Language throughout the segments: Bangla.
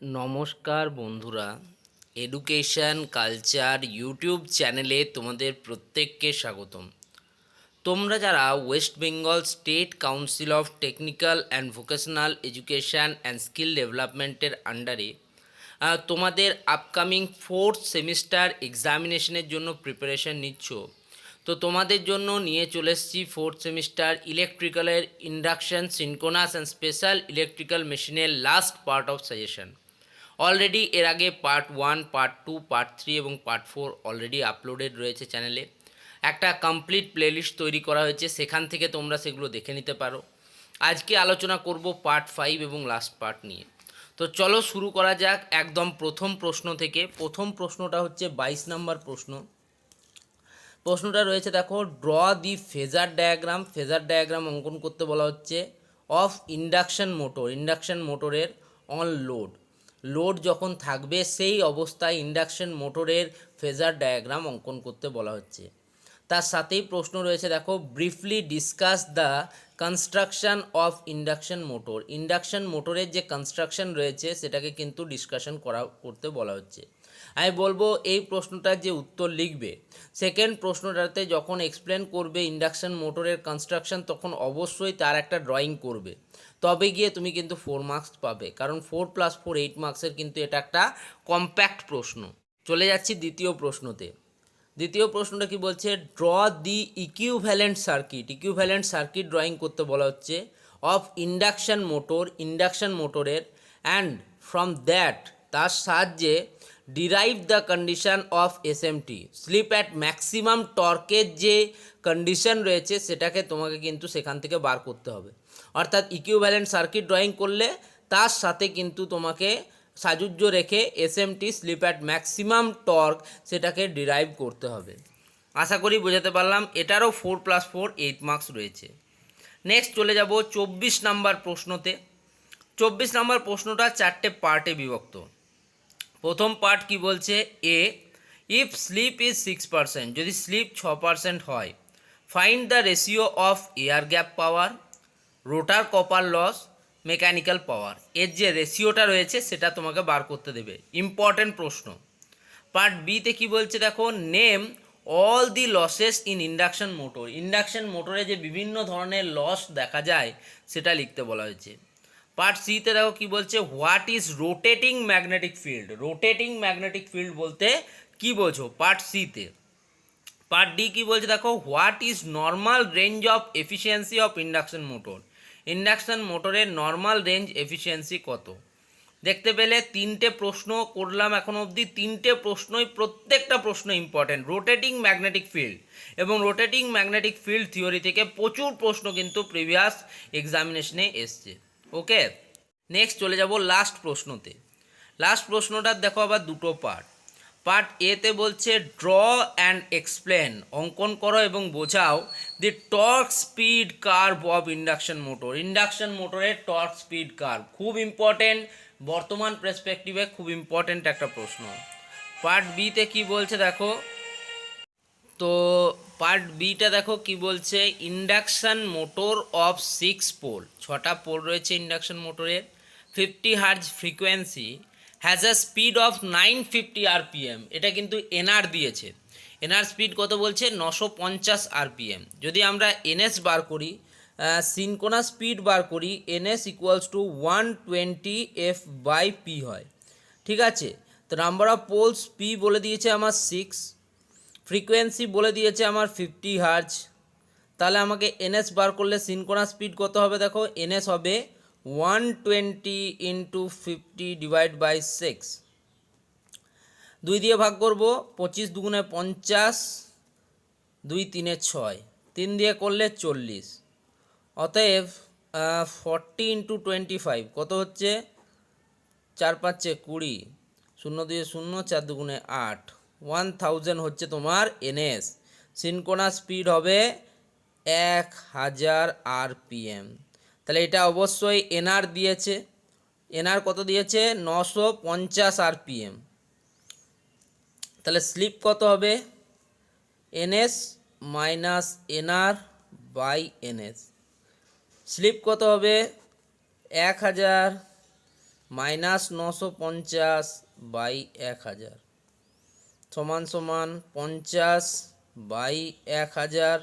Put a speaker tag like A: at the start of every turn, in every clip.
A: নমস্কার বন্ধুরা, এডুকেশন কালচার ইউটিউব চ্যানেলে তোমাদের প্রত্যেককে স্বাগতম। তোমরা যারা West Bengal state council of technical and vocational education and skill ডেভেলপমেন্টের আন্ডারে তোমাদের আপকামিং ফোর্থ সেমিস্টার এক্সামিনেশনের জন্য প্রিপারেশন নিচ্ছ, তো তোমাদের জন্য নিয়ে চলে এসেছি ফোর্থ সেমিস্টার ইলেকট্রিক্যালের induction, synchronous and special electrical মেশিনের last part of suggestion. Already এর আগে পার্ট 1, পার্ট 2, পার্ট 3 এবং পার্ট 4 অলরেডি আপলোডেড রয়েছে চ্যানেলে। একটা কমপ্লিট প্লেলিস্ট তৈরি করা হয়েছে, সেখান থেকে তোমরা সেগুলো দেখে নিতে পারো। আজকে আলোচনা করব পার্ট 5 এবং লাস্ট পার্ট নিয়ে। তো চলো শুরু করা যাক একদম প্রথম প্রশ্ন থেকে। প্রথম প্রশ্নটা হচ্ছে 22 নম্বর প্রশ্ন। প্রশ্নটা রয়েছে দেখো, ড্র দি ফেজার ডায়াগ্রাম। ফেজার ডায়াগ্রাম অঙ্কন করতে বলা হচ্ছে অফ ইন্ডাকশন মোটর। ইন্ডাকশন মোটরের অন লোড, লোড যখন থাকবে সেই অবস্থায় ইন্ডাকশন মোটরের ফেজার ডায়াগ্রাম অঙ্কন করতে বলা হচ্ছে। তার সাথেই প্রশ্ন রয়েছে দেখো, briefly discuss the construction of induction motor. Induction মোটরের যে কনস্ট্রাকশন রয়েছে সেটাকে কিন্তু ডিসকাশন করতে বলা হচ্ছে। আমি বলবো এই প্রশ্নটার যে উত্তর লিখবে সেকেন্ড প্রশ্নটাতে যখন এক্সপ্লেন করবে ইন্ডাকশন মোটরের কনস্ট্রাকশন, তখন অবশ্যই তার একটা ড্রয়িং করবে, তবে গিয়ে তুমি কিন্তু 4 মার্কস পাবে, কারণ 4 + 4 8 মার্কসের কিন্তু এটা একটা কম্প্যাক্ট প্রশ্ন। চলে যাচ্ছি দ্বিতীয় প্রশ্নতে। দ্বিতীয় প্রশ্নটা কি বলছে, draw the equivalent circuit. Equivalent circuit drawing করতে বলা হচ্ছে অফ ইন্ডাকশন মোটর, ইন্ডাকশন মোটরের, অ্যান্ড ফ্রম দ্যাট তার সাহায্যে derive the condition of SMT. Slip at maximum টর্কের যে কন্ডিশন রয়েছে সেটাকে তোমাকে কিন্তু সেখান থেকে বার করতে হবে। অর্থাৎ ইকুইভ্যালেন্ট সার্কিট ড্রয়িং করলে তার সাথে কিন্তু তোমাকে সাজুজ্য রেখে SMT, slip at maximum torque, সেটাকে ডিরাইভ করতে হবে। আশা করি বোঝাতে পারলাম। এটারও 4 + 4 8 মার্কস রয়েছে। নেক্সট চলে যাব 24 নাম্বার প্রশ্নতে। 24 নাম্বার প্রশ্নটা 4টে পার্টে বিভক্ত। প্রথম পার্ট কি বলছে, এ, ইফ স্লিপ ইজ 6%, যদি স্লিপ 6% হয়, find the ratio of air gap power, rotor copper loss, mechanical power. এর যে রেশিওটা রয়েছে সেটা তোমাকে বার করতে দেবে, ইম্পর্টেন্ট প্রশ্ন। পার্ট বিতে কি বলছে দেখো, name all the losses in induction motor. Induction মোটরে যে বিভিন্ন ধরনের লস দেখা যায় সেটা লিখতে বলা হয়েছে। পার্ট সিতে দেখো কি বলছে, what is rotating magnetic field. Rotating magnetic field বলতে কি বোঝো পার্ট সিতে। পার্ট ডি কি বলছে দেখো, what is normal range of efficiency of induction motor. Induction মোটরের নর্মাল রেঞ্জ এফিসিয়েন্সি কত। দেখতে পেলে 3টে প্রশ্ন করলাম এখন অবধি। 3টে প্রশ্নই, প্রত্যেকটা প্রশ্ন ইম্পর্টেন্ট। রোটেটিং ম্যাগনেটিক ফিল্ড এবং রোটেটিং ম্যাগনেটিক ফিল্ড থিওরি থেকে প্রচুর প্রশ্ন কিন্তু প্রিভিয়াস এক্সামিনেশনে এসছে। ওকে, নেক্সট চলে যাব লাস্ট প্রশ্নতে। লাস্ট প্রশ্নটার দেখো আবার দুটো পার্ট। পার্ট এতে বলছে ড্র অ্যান্ড এক্সপ্লেন, অঙ্কন করো এবং বোঝাও the torque speed curve of induction motor. Induction মোটরের টর্ক স্পিড কার্ভ খুব ইম্পর্টেন্ট, বর্তমান পার্সপেক্টিভে খুব ইম্পর্টেন্ট একটা প্রশ্ন। পার্ট বিতে কি বলছে দেখো, তো পার্ট বিটা দেখো কি বলছে, ইন্ডাকশন মোটর অফ 6 পোল, 6টা পোল রয়েছে ইন্ডাকশন মোটরের, 50 hertz frequency, has a speed of 950 RPM. এটা কিন্তু এনআর দিয়েছে, এনআর স্পিড কত বলছে 950 আরপিএম। যদি আমরা এনএস বার করি, সিনকোনাস স্পিড বার করি, এনএস ইকুয়ালস টু 120 f/p হয়। ঠিক আছে, তো নাম্বার অফ পোলস পি বলে দিয়েছে আমার 6, ফ্রিকোয়েন্সি বলে দিয়েছে আমার 50 হার্জ। তাহলে আমাকে এনএস বার করলে সিনকোনাস স্পিড কত হবে দেখো, এনএস হবে 120 × 50 / 6। 2 দিয়ে ভাগ করব, 25 × 2 = 50, 2 × 3 = 6, 3 দিয়ে করলে 40। অতএব 40 × 25 কত হচ্ছে, 4 × 5 = 20, 0 দিয়ে 0, 4 × 2 = 8, 1000 হচ্ছে তোমার এনএস। সিনকোনাস স্পিড হবে 1000 আরপিএম। তাহলে এটা অবশ্যই এনআর দিয়েছে, এনআর কত দিয়েছে 950 আরপিএম। তাহলে স্লিপ কত হবে, NS minus NR by NS. Slip কত হবে 1000 -950 বাই 1000 সমান সমান 50 বাই 1000,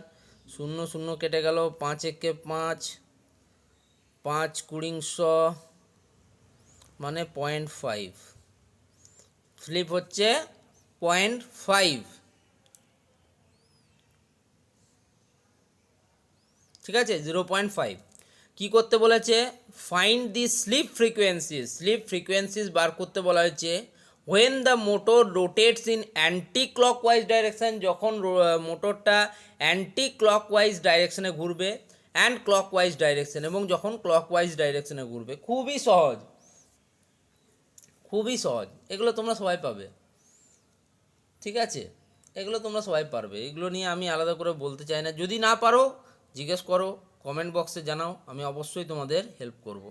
A: 0 0 কেটে গেল, 5 একে 5, 5 20 100 মানে 0.5, স্লিপ হচ্ছে 0.5। ঠিক আছে, 0.5। কি করতে বলেছে? Find the slip frequencies. Slip frequencies বার করতে বলা হয়েছে when the motor rotates in anti clockwise direction, যখন মোটরটা অ্যান্টি ক্লকওয়াইজ ডাইরেকশানে ঘুরবে, অ্যান্ড ক্লকওয়াইজ ডাইরেকশান, এবং যখন ক্লকওয়াইজ ডাইরেকশানে ঘুরবে। খুবই সহজ, খুবই সহজ, এগুলো তোমরা সবাই পাবে। ঠিক আছে, এগুলো তোমরা সবাই পারবে, এগুলো নিয়ে আমি আলাদা করে বলতে চাই না। যদি না পারো জিজ্ঞেস করো, কমেন্ট বক্সে জানাও, আমি অবশ্যই তোমাদের হেল্প করব।